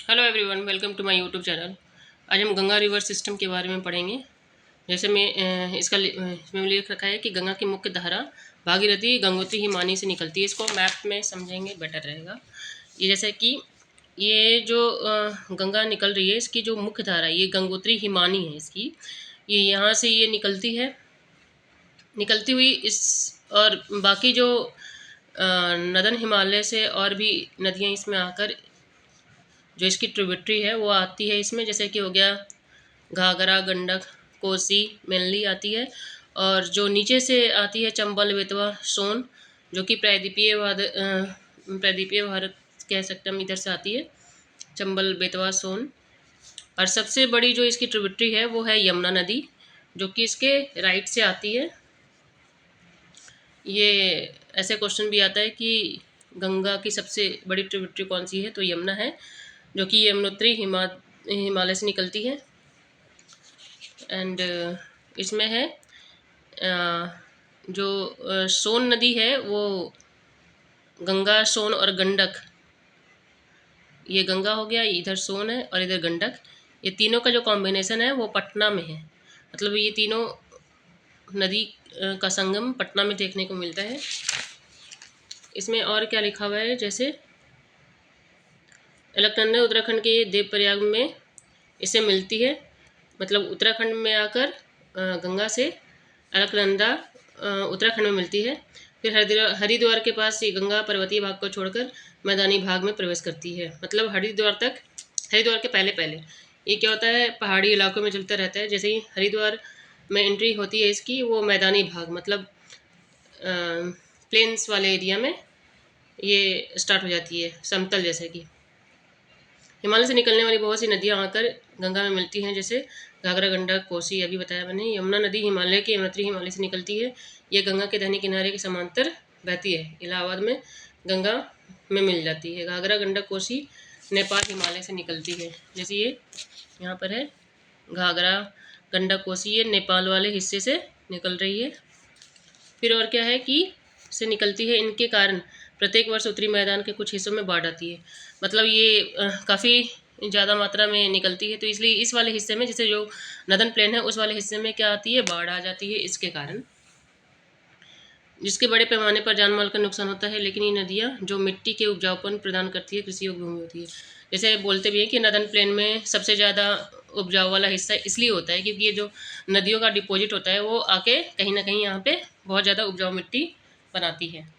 Hello everyone, welcome to my YouTube channel. आज हम Ganga river system के बारे में पढ़ेंगे। जैसे इसमें लिख रखा है कि गंगा की मुख्य धारा भागीरथी, गंगोत्री, हिमानी से निकलती है। इसको मैप में समझेंगे बेटर रहेगा। ये जैसे कि ये जो गंगा निकल रही है, इसकी जो मुख्य धारा है ये गंगोत्री हिमानी है। इसकी ये यहाँ से ये निकलती हुई इस और बाकी जो नदन हिमालय से और भी नदियाँ इसमें आकर जो इसकी ट्रिब्यूटरी है वो आती है इसमें। जैसे कि हो गया घाघरा, गंडक, कोसी मेनली आती है। और जो नीचे से आती है चंबल, बेतवा, सोन, जो कि प्रायद्वीपीय भारत कह सकते हैं हम, इधर से आती है चंबल, बेतवा, सोन। और सबसे बड़ी जो इसकी ट्रिब्यूटरी है वो है यमुना नदी, जो कि इसके राइट से आती है। ये ऐसे क्वेश्चन भी आता है कि गंगा की सबसे बड़ी ट्रिब्यूटरी कौन सी है, तो यमुना है, जो कि यमुनोत्री हिमालय से निकलती है। एंड इसमें है जो सोन नदी है वो गंगा, सोन और गंडक, ये गंगा हो गया, इधर सोन है और इधर गंडक, ये तीनों का जो कॉम्बिनेशन है वो पटना में है। मतलब ये तीनों नदी का संगम पटना में देखने को मिलता है। इसमें और क्या लिखा हुआ है, जैसे अलकनंदा उत्तराखंड के देवप्रयाग में इसे मिलती है। मतलब उत्तराखंड में आकर गंगा से अलकनंदा उत्तराखंड में मिलती है। फिर हरिद्वार के पास ये गंगा पर्वतीय भाग को छोड़कर मैदानी भाग में प्रवेश करती है। मतलब हरिद्वार के पहले पहले ये क्या होता है, पहाड़ी इलाकों में चलता रहता है। जैसे ही हरिद्वार में एंट्री होती है इसकी, वो मैदानी भाग मतलब प्लेन्स वाले एरिया में ये स्टार्ट हो जाती है, समतल। जैसे कि हिमालय से निकलने वाली बहुत सी नदियां आकर गंगा में मिलती हैं, जैसे घाघरा, गंडक, कोसी, अभी बताया मैंने। यमुना नदी हिमालय के यमुनोत्री हिमालय से निकलती है। ये गंगा के दाहिने किनारे के समांतर बहती है। इलाहाबाद में गंगा में मिल जाती है। घाघरा, गंडक, कोसी नेपाल हिमालय से निकलती है। जैसे ये यहाँ पर है घाघरा, गंडक, कोसी, ये नेपाल वाले हिस्से से निकल रही है। फिर और क्या है कि से निकलती है, इनके कारण प्रत्येक वर्ष उत्तरी मैदान के कुछ हिस्सों में बाढ़ आती है। मतलब ये काफ़ी ज़्यादा मात्रा में निकलती है, तो इसलिए इस वाले हिस्से में, जैसे जो नदन प्लेन है उस वाले हिस्से में क्या आती है, बाढ़ आ जाती है इसके कारण, जिसके बड़े पैमाने पर जान माल का नुकसान होता है। लेकिन ये नदियाँ जो मिट्टी के उपजाऊपन प्रदान करती है, कृषि योग्य भूमि होती है। जैसे बोलते भी हैं कि नदन प्लेन में सबसे ज़्यादा उपजाऊ वाला हिस्सा इसलिए होता है क्योंकि ये जो नदियों का डिपॉजिट होता है वो आके कहीं ना कहीं यहाँ पे बहुत ज़्यादा उपजाऊ मिट्टी बनाती है।